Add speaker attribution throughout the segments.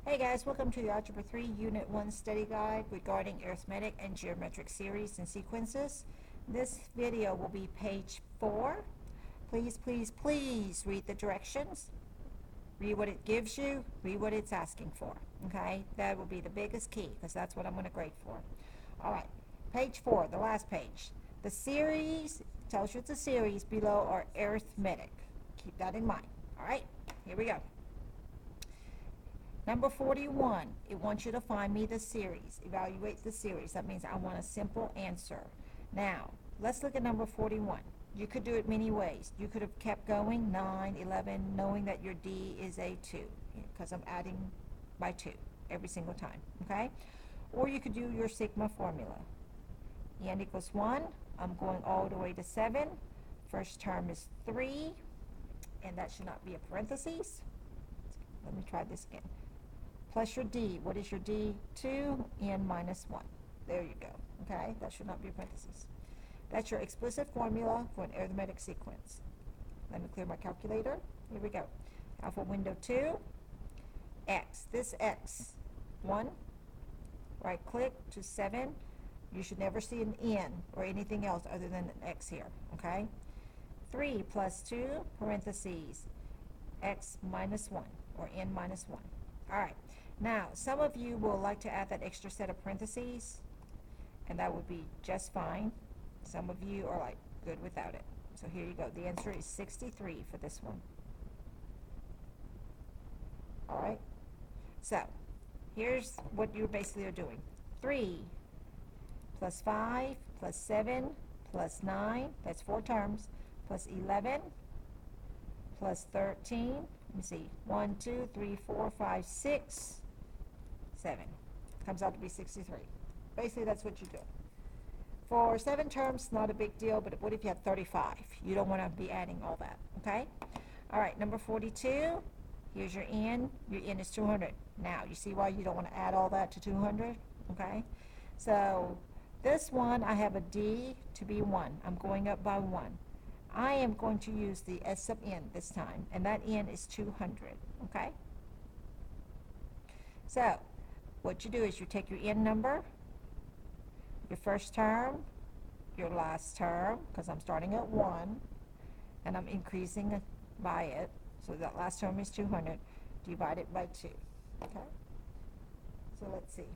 Speaker 1: Hey guys, welcome to the Algebra 3 Unit 1 study guide regarding arithmetic and geometric series and sequences. This video will be page 4. Please read the directions. Read what it gives you, read what it's asking for. Okay, that will be the biggest key because that's what I'm going to grade for. Alright, page 4, the last page. The series, tells you it's a series, below are arithmetic. Keep that in mind. Alright, here we go. Number 41, it wants you to find me the series. Evaluate the series. That means I want a simple answer. Now, let's look at number 41. You could do it many ways. You could have kept going, 9, 11, knowing that your D is a 2, because I'm adding by 2 every single time, okay? Or you could do your sigma formula. N equals 1. I'm going all the way to 7. First term is 3, and that should not be a parentheses. Let me try this again. Plus your D. What is your D? 2, N minus 1. There you go. Okay? That should not be parentheses. That's your explicit formula for an arithmetic sequence. Let me clear my calculator. Here we go. Alpha window 2, X. This X, 1. Right click to 7. You should never see an N or anything else other than an X here. Okay? 3 plus 2, parentheses, X minus 1 or N minus 1. All right. Now, some of you will like to add that extra set of parentheses, and that would be just fine. Some of you are like good without it. So here you go. The answer is 63 for this one. All right. So here's what you basically are doing. 3 plus 5 plus 7 plus 9, that's 4 terms, plus 11 plus 13. Let me see. 1, 2, 3, 4, 5, 6, 7. Comes out to be 63. Basically, that's what you do. For 7 terms, not a big deal, but what if you had 35? You don't want to be adding all that, okay? All right, number 42. Here's your N. Your N is 200. Now, you see why you don't want to add all that to 200, okay? So, this one, I have a D to be 1. I'm going up by 1. I am going to use the S sub N this time, and that N is 200, okay? So, what you do is you take your N number, your first term, your last term, because I'm starting at 1, and I'm increasing by it, so that last term is 200, divided by 2, okay? So, let's see.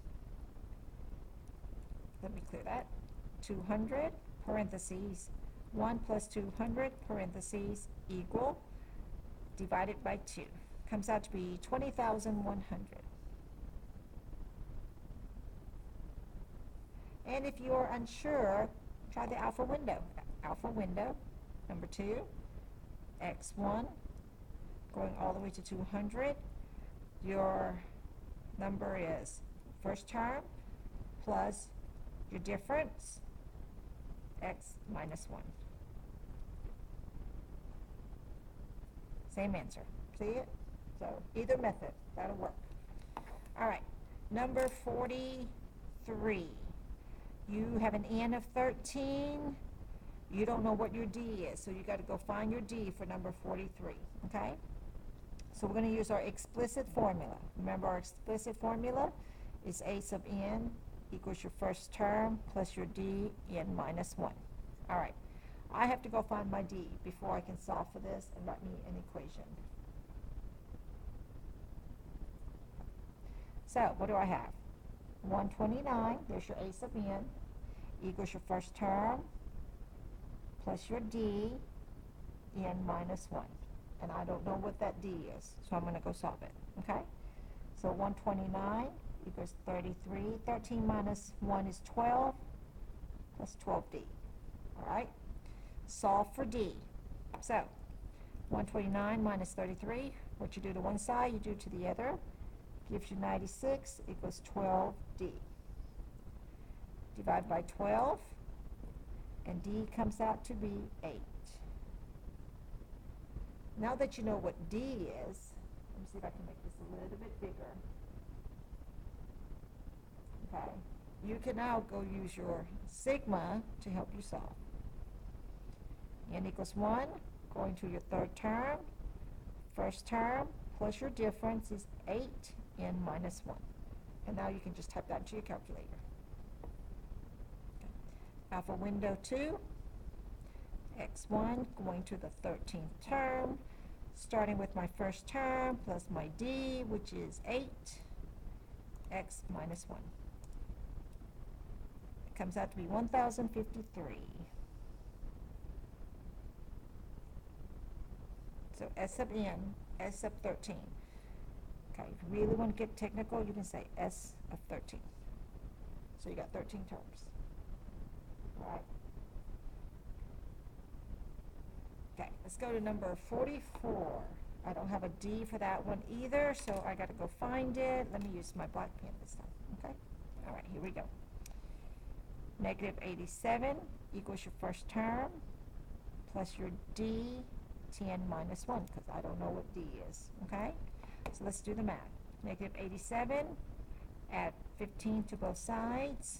Speaker 1: Let me clear that. 200, parentheses, 1 plus 200, parentheses, equal, divided by 2. Comes out to be 20,100. And if you are unsure, try the alpha window. Alpha window, number 2, x1, going all the way to 200. Your number is first term plus your difference, x minus 1. Same answer. See it? So either method, that'll work. All right, number 43. You have an N of 13. You don't know what your D is, so you got to go find your D for number 43, okay? So we're going to use our explicit formula. Remember, our explicit formula is A sub N equals your first term plus your D, N minus 1. All right. I have to go find my D before I can solve for this and write me an equation. So, what do I have? 129, there's your A sub N, equals your first term plus your D, N minus 1. And I don't know what that D is, so I'm going to go solve it, okay? So 129 equals 33. 13 minus 1 is 12, plus 12D. All right? Solve for D. So, 129 minus 33, what you do to one side, you do to the other. Gives you 96 equals 12D. Divide by 12, and D comes out to be 8. Now that you know what D is, let me see if I can make this a little bit bigger. Okay, you can now go use your sigma to help you solve. N equals 1, going to your third term. First term plus your difference is 8 n minus 1. And now you can just type that into your calculator. Okay. Alpha window 2, x1 going to the 13th term, starting with my first term plus my d, which is 8, x minus 1. It comes out to be 1053. So S sub n, S sub 13. Okay, if you really want to get technical, you can say S of 13. So you got 13 terms. All right. Okay, let's go to number 44. I don't have a D for that one either, so I got to go find it. Let me use my black pen this time, okay? All right, here we go. Negative 87 equals your first term plus your D, 10 minus 1, because I don't know what D is, okay? So let's do the math. Negative 87, add 15 to both sides,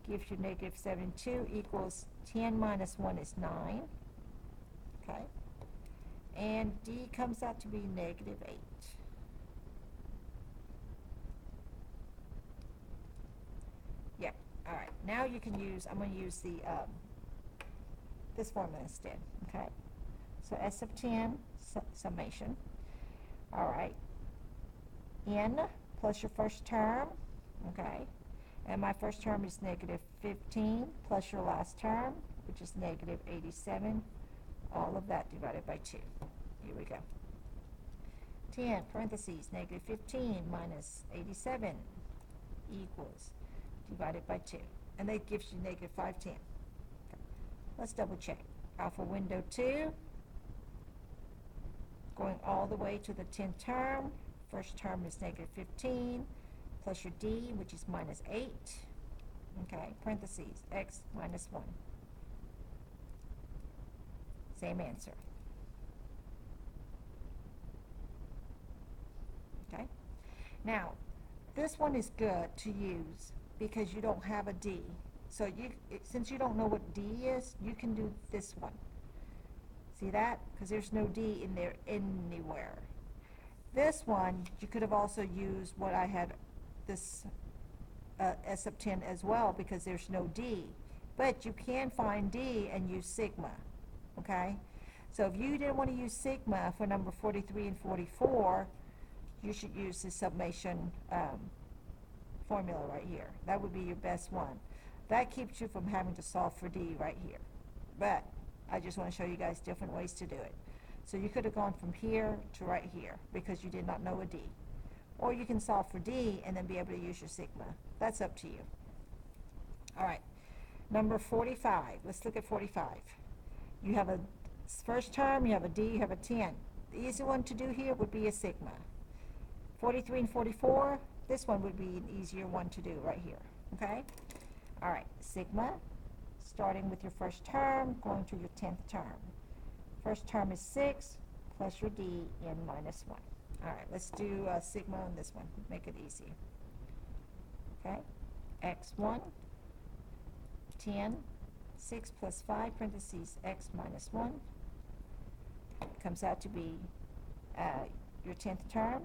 Speaker 1: gives you negative 72 equals 10 minus 1 is 9, okay? And D comes out to be negative 8. Yeah, all right. Now you can use, I'm going to use the this formula instead, okay? So S sub 10, summation. All right. N plus your first term, okay? And my first term is negative 15 plus your last term, which is negative 87. All of that divided by 2. Here we go. 10 parentheses negative 15 minus 87 equals divided by 2. And that gives you negative 510. Okay. Let's double check. Alpha window 2, going all the way to the 10th term. First term is negative 15 plus your D, which is minus 8. Okay, parentheses, x minus 1. Same answer. Okay. Now, this one is good to use because you don't have a D. So since you don't know what D is, you can do this one. See that? Because there's no D in there anywhere. This one, you could have also used what I had, this S sub 10 as well, because there's no D. But you can find D and use sigma. Okay? So if you didn't want to use sigma for number 43 and 44, you should use the summation formula right here. That would be your best one. That keeps you from having to solve for D right here. But I just want to show you guys different ways to do it. So you could have gone from here to right here because you did not know a D. Or you can solve for D and then be able to use your sigma. That's up to you. All right. Number 45. Let's look at 45. You have a first term, you have a D, you have a 10. The easy one to do here would be a sigma. 43 and 44, this one would be an easier one to do right here. Okay? All right. Sigma, starting with your first term, going to your 10th term. First term is 6 plus your D n minus 1. All right, let's do sigma on this one. Make it easy. Okay, x1, 10, 6 plus 5, parentheses, x minus 1. Comes out to be your 10th term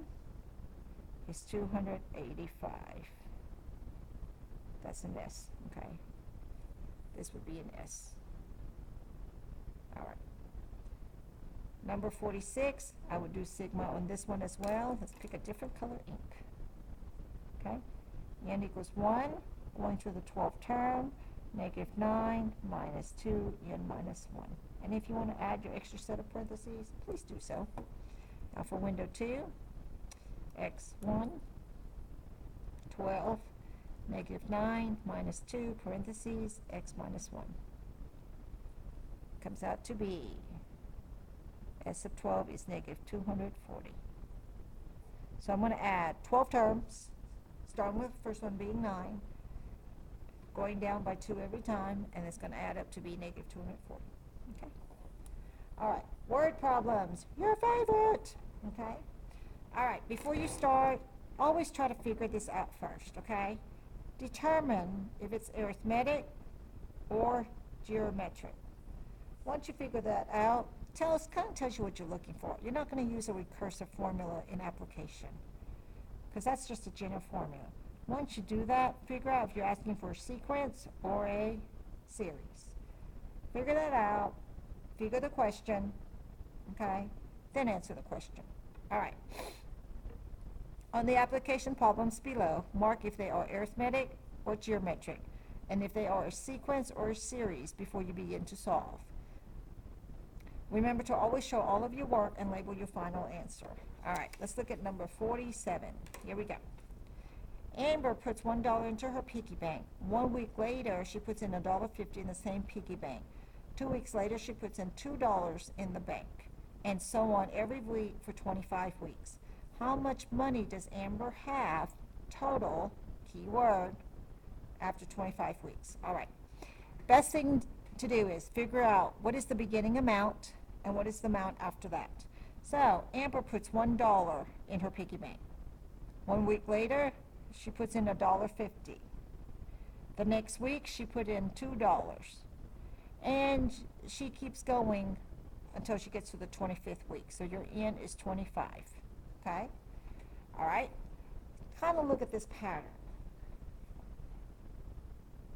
Speaker 1: is 285. That's an S, okay? This would be an S. All right. Number 46, I would do sigma on this one as well. Let's pick a different color ink. Okay? N equals 1, going to the 12th term, negative 9 minus 2, n minus 1. And if you want to add your extra set of parentheses, please do so. Now for window 2, x1, 12, negative 9 minus 2, parentheses, x minus 1. Comes out to be S sub 12 is negative 240. So I'm going to add 12 terms, starting with the first one being 9, going down by 2 every time, and it's going to add up to be negative 240. Okay? All right, word problems, your favorite. Okay? All right, before you start, always try to figure this out first, okay? Determine if it's arithmetic or geometric. Once you figure that out, kind of tells you what you're looking for. You're not going to use a recursive formula in application. because that's just a general formula. Once you do that, figure out if you're asking for a sequence or a series. Figure that out, figure the question, okay, then answer the question. All right. On the application problems below, mark if they are arithmetic or geometric, and if they are a sequence or a series before you begin to solve. Remember to always show all of your work and label your final answer. All right, let's look at number 47. Here we go. Amber puts $1 into her piggy bank. 1 week later, she puts in $1.50 in the same piggy bank. 2 weeks later, she puts in $2 in the bank, and so on every week for 25 weeks. How much money does Amber have total, keyword, after 25 weeks? All right. Best thing to do is figure out what is the beginning amount and what is the amount after that. So Amber puts $1 in her piggy bank. 1 week later, she puts in $1.50. The next week, she put in $2. And she keeps going until she gets to the 25th week. So your N is 25. Okay? All right? Kind of look at this pattern.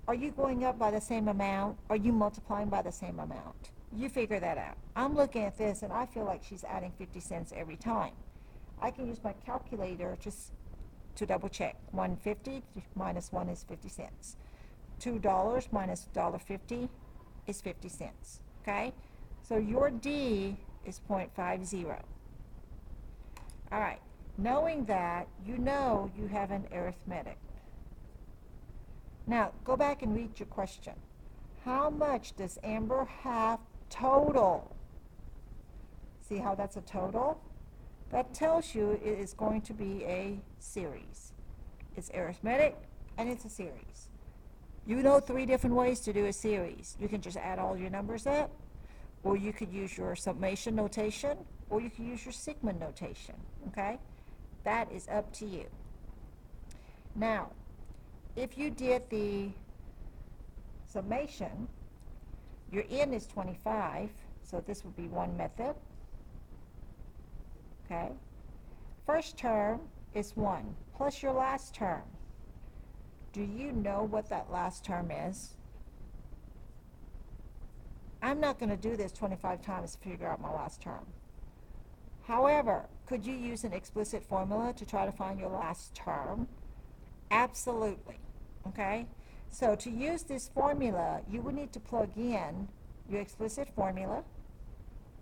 Speaker 1: Are you going up by the same amount? Are you multiplying by the same amount? You figure that out. I'm looking at this and I feel like she's adding 50 cents every time. I can use my calculator just to double check. 150 minus 1 is 50 cents. $2 minus $1.50 is 50 cents. Okay? So your D is 0.50. All right. Knowing that, you know you have an arithmetic. Now, go back and read your question. How much does Amber have total? See how that's a total? That tells you it is going to be a series. It's arithmetic and it's a series. You know 3 different ways to do a series. You can just add all your numbers up, or you could use your summation notation, or you can use your sigma notation, okay? That is up to you. Now, if you did the summation, your N is 25, so this would be one method, okay? First term is 1, plus your last term. Do you know what that last term is? I'm not going to do this 25 times to figure out my last term. However, could you use an explicit formula to try to find your last term? Absolutely. Okay? So to use this formula, you would need to plug in your explicit formula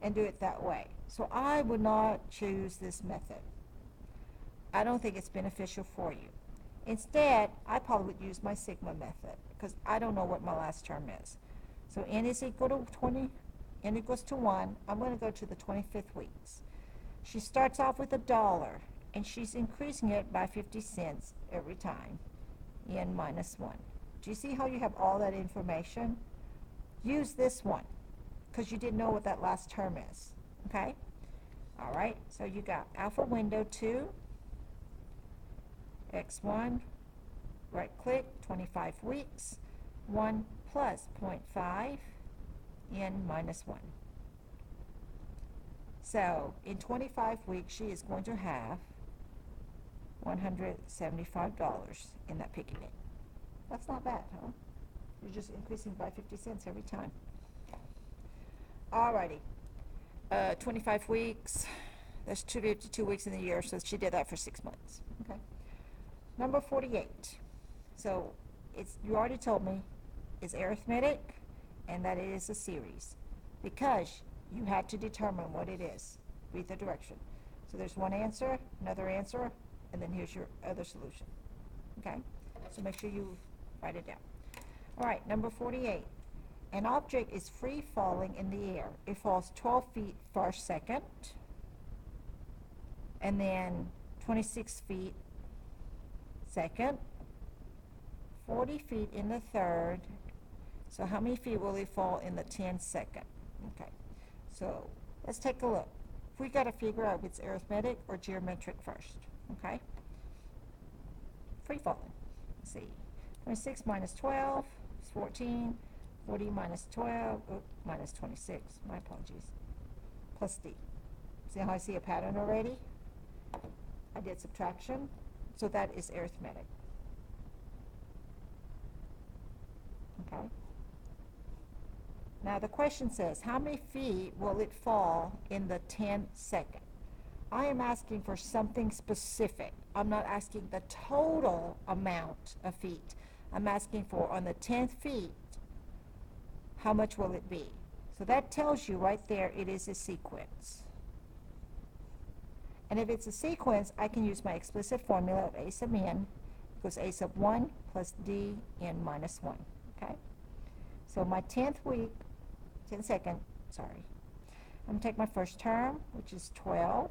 Speaker 1: and do it that way. So I would not choose this method. I don't think it's beneficial for you. Instead, I probably would use my sigma method because I don't know what my last term is. So N is equal to 20, N equals to 1. I'm going to go to the 25th weeks. She starts off with $1, and she's increasing it by 50 cents every time, N minus 1. Do you see how you have all that information? Use this one, because you didn't know what that last term is, okay? All right, so you got alpha window 2, X1, right click, 25 weeks, 1 plus 0.5, N minus 1. So in 25 weeks, she is going to have $175 in that piggy bank. That's not bad, huh? You're just increasing by 50 cents every time. Alrighty. 25 weeks. There's 252 weeks in the year, so she did that for 6 months. Okay. Number 48. So you already told me it's arithmetic and that it is a series because you had to determine what it is. Read the direction. So there's one answer, another answer, and then here's your other solution. Okay? So make sure you write it down. All right, number 48. An object is free falling in the air. It falls 12 feet first second, and then 26 feet second, 40 feet in the third. So how many feet will it fall in the 10 second? Okay, so let's take a look. We got to figure out if it's arithmetic or geometric first. Okay, free falling. Let's see. 26 minus 12 is 14. 40 minus 12, minus 26, my apologies, plus D. See how I see a pattern already? I did subtraction, So that is arithmetic. Okay. Now the question says, how many feet will it fall in the 10 seconds? I am asking for something specific. I'm not asking the total amount of feet. I'm asking for, on the 10th feet, how much will it be? So that tells you right there it is a sequence. And if it's a sequence, I can use my explicit formula of a sub n equals a sub 1 plus d n minus 1. Okay? So my 10th week, 10 second, sorry. I'm going to take my first term, which is 12,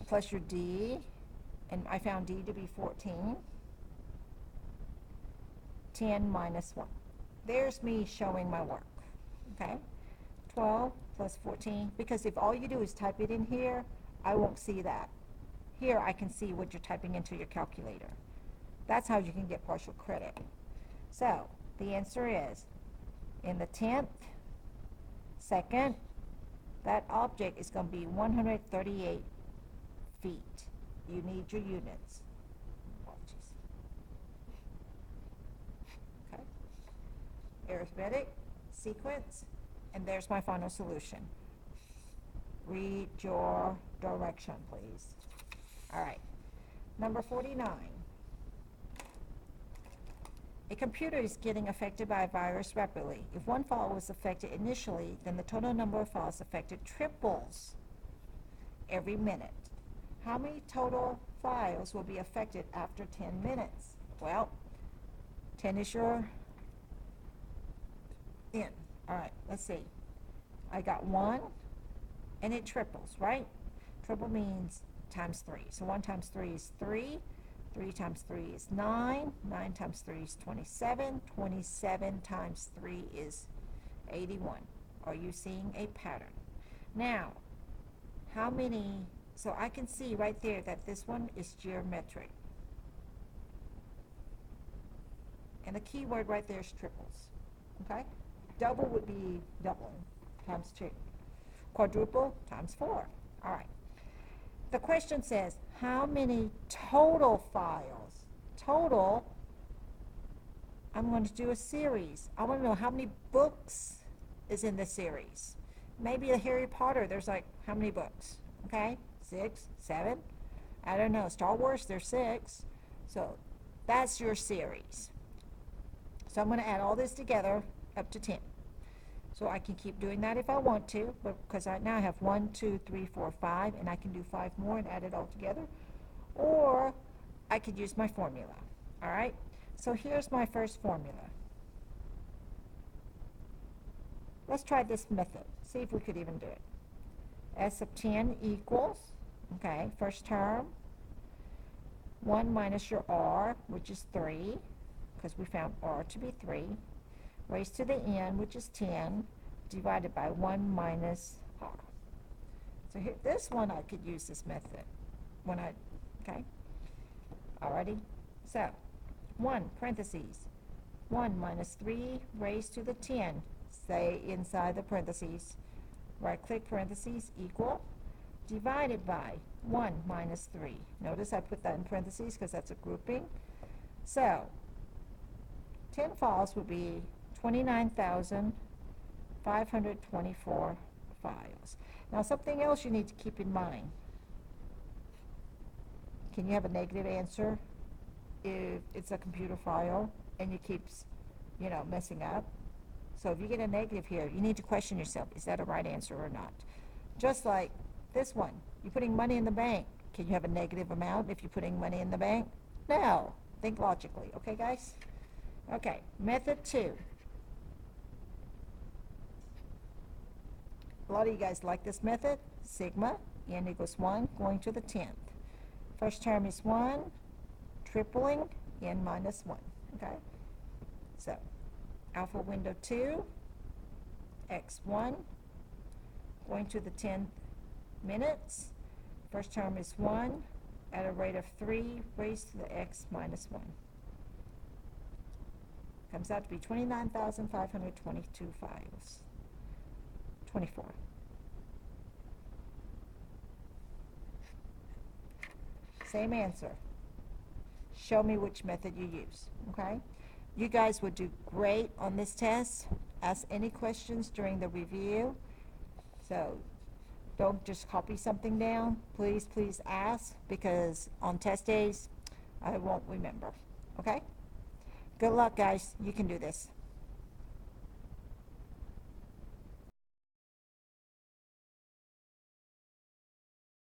Speaker 1: plus your d, and I found d to be 14, 10 minus 1. There's me showing my work. Okay? 12 plus 14, because if all you do is type it in here, I won't see that. Here I can see what you're typing into your calculator. That's how you can get partial credit. So the answer is, in the 10th second, that object is going to be 138 feet. You need your units. Okay. Arithmetic, sequence, and there's my final solution. Read your direction, please. All right. Number 49. A computer is getting affected by a virus rapidly. If one file was affected initially, then the total number of files affected triples every minute. How many total files will be affected after 10 minutes? Well, 10 is your n. All right, let's see. I got 1, and it triples, right? Triple means times 3. So 1 times 3 is 3. 3 times 3 is 9. 9 times 3 is 27. 27 times 3 is 81. Are you seeing a pattern? Now, how many, so I can see right there that this one is geometric. And the key word right there is triples. Okay? Double would be doubling, times 2. Quadruple, times 4. All right. The question says, how many total files? Total, I'm going to do a series. I want to know how many books is in the series. Maybe the Harry Potter, there's like, how many books? Okay, 6, 7? I don't know. Star Wars, there's 6. So that's your series. So I'm going to add all this together up to 10. So I can keep doing that if I want to, but because right now I have 1, 2, 3, 4, 5, and I can do 5 more and add it all together. Or I could use my formula. All right? So here's my first formula. Let's try this method. See if we could even do it. S of 10 equals, okay, first term, 1 minus your r, which is 3, because we found r to be 3. Raised to the n, which is 10, divided by 1 minus r. So here, this one I could use this method when I, okay? Alrighty. So, 1, parentheses, 1 minus 3 raised to the 10. Stay inside the parentheses. Right-click parentheses, equal, divided by 1 minus 3. Notice I put that in parentheses because that's a grouping. So, 10 files would be 29,524 files. Now something else you need to keep in mind. Can you have a negative answer if it's a computer file and it keeps, messing up? So if you get a negative here, you need to question yourself, is that a right answer or not? Just like this one, you're putting money in the bank. Can you have a negative amount if you're putting money in the bank? No. Think logically, okay guys? Okay, method 2. A lot of you guys like this method. Sigma, n equals 1, going to the 10th. First term is 1, tripling, n minus 1. Okay? So, alpha window 2, x1, going to the 10th minutes. First term is 1, at a rate of 3, raised to the x minus 1. Comes out to be 29,522 files. 24. same answer. Show me which method you use, okay? You guys would do great on this test. Ask any questions during the review. So don't just copy something down. Please, please ask, because on test days, I won't remember, okay? Good luck, guys. You can do this.